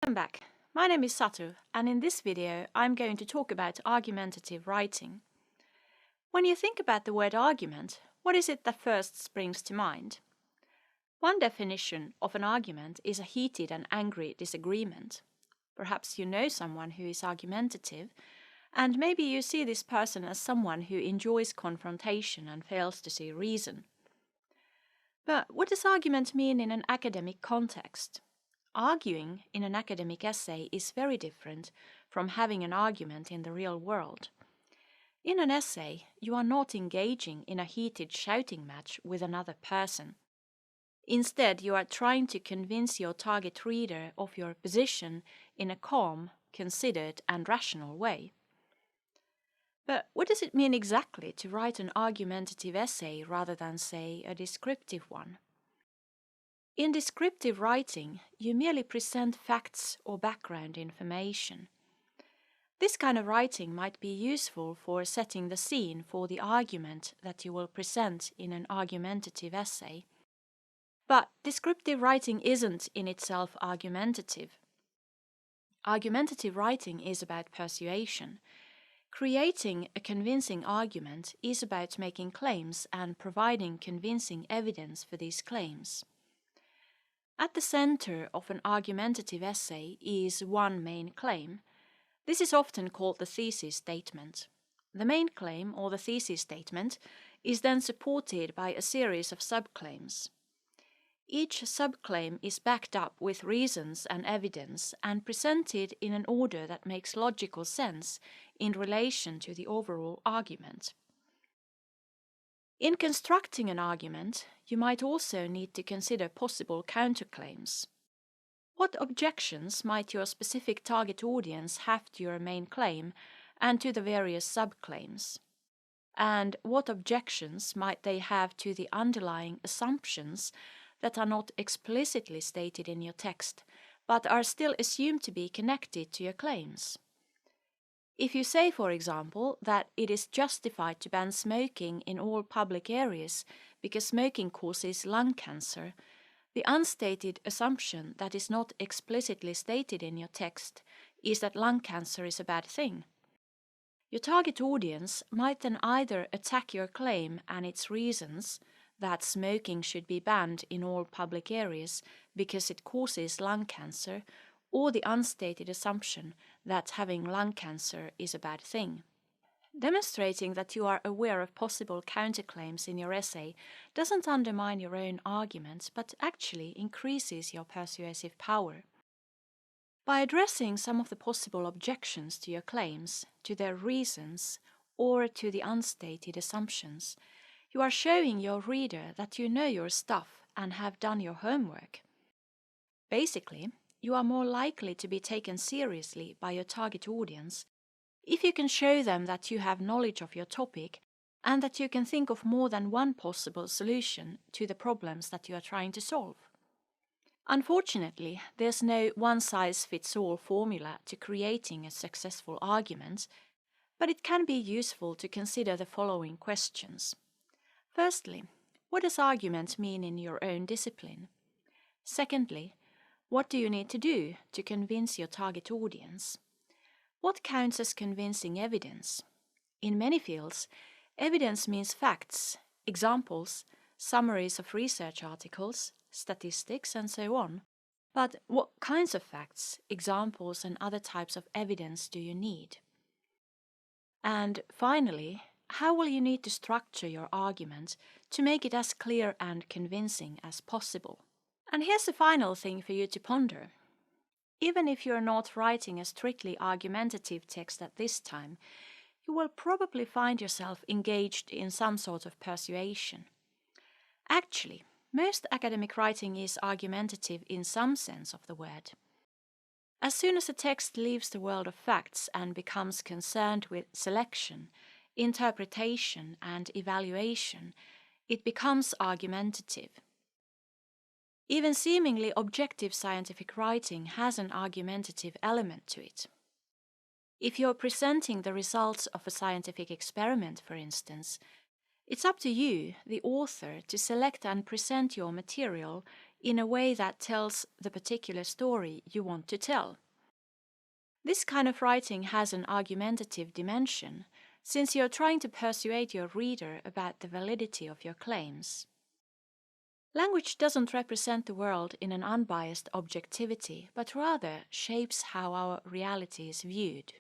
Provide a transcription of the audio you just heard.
Welcome back. My name is Satu, and in this video I'm going to talk about argumentative writing. When you think about the word argument, what is it that first springs to mind? One definition of an argument is a heated and angry disagreement. Perhaps you know someone who is argumentative, and maybe you see this person as someone who enjoys confrontation and fails to see reason. But what does argument mean in an academic context? Arguing in an academic essay is very different from having an argument in the real world. In an essay, you are not engaging in a heated shouting match with another person. Instead, you are trying to convince your target reader of your position in a calm, considered, and rational way. But what does it mean exactly to write an argumentative essay rather than, say, a descriptive one? In descriptive writing, you merely present facts or background information. This kind of writing might be useful for setting the scene for the argument that you will present in an argumentative essay. But descriptive writing isn't in itself argumentative. Argumentative writing is about persuasion. Creating a convincing argument is about making claims and providing convincing evidence for these claims. At the center of an argumentative essay is one main claim. This is often called the thesis statement. The main claim, or the thesis statement, is then supported by a series of subclaims. Each subclaim is backed up with reasons and evidence and presented in an order that makes logical sense in relation to the overall argument. In constructing an argument, you might also need to consider possible counterclaims. What objections might your specific target audience have to your main claim and to the various subclaims? And what objections might they have to the underlying assumptions that are not explicitly stated in your text, but are still assumed to be connected to your claims? If you say, for example, that it is justified to ban smoking in all public areas because smoking causes lung cancer, the unstated assumption that is not explicitly stated in your text is that lung cancer is a bad thing. Your target audience might then either attack your claim and its reasons, that smoking should be banned in all public areas because it causes lung cancer, or the unstated assumption that having lung cancer is a bad thing. Demonstrating that you are aware of possible counterclaims in your essay doesn't undermine your own arguments, but actually increases your persuasive power. By addressing some of the possible objections to your claims, to their reasons, or to the unstated assumptions, you are showing your reader that you know your stuff and have done your homework. Basically, you are more likely to be taken seriously by your target audience if you can show them that you have knowledge of your topic and that you can think of more than one possible solution to the problems that you are trying to solve. Unfortunately, there's no one-size-fits-all formula to creating a successful argument, but it can be useful to consider the following questions. Firstly, what does argument mean in your own discipline? Secondly, what do you need to do to convince your target audience? What counts as convincing evidence? In many fields, evidence means facts, examples, summaries of research articles, statistics, and so on. But what kinds of facts, examples, and other types of evidence do you need? And finally, how will you need to structure your argument to make it as clear and convincing as possible? And here's the final thing for you to ponder. Even if you're not writing a strictly argumentative text at this time, you will probably find yourself engaged in some sort of persuasion. Actually, most academic writing is argumentative in some sense of the word. As soon as a text leaves the world of facts and becomes concerned with selection, interpretation, and evaluation, it becomes argumentative. Even seemingly objective scientific writing has an argumentative element to it. If you're presenting the results of a scientific experiment, for instance, it's up to you, the author, to select and present your material in a way that tells the particular story you want to tell. This kind of writing has an argumentative dimension, since you're trying to persuade your reader about the validity of your claims. Language doesn't represent the world in an unbiased objectivity, but rather shapes how our reality is viewed.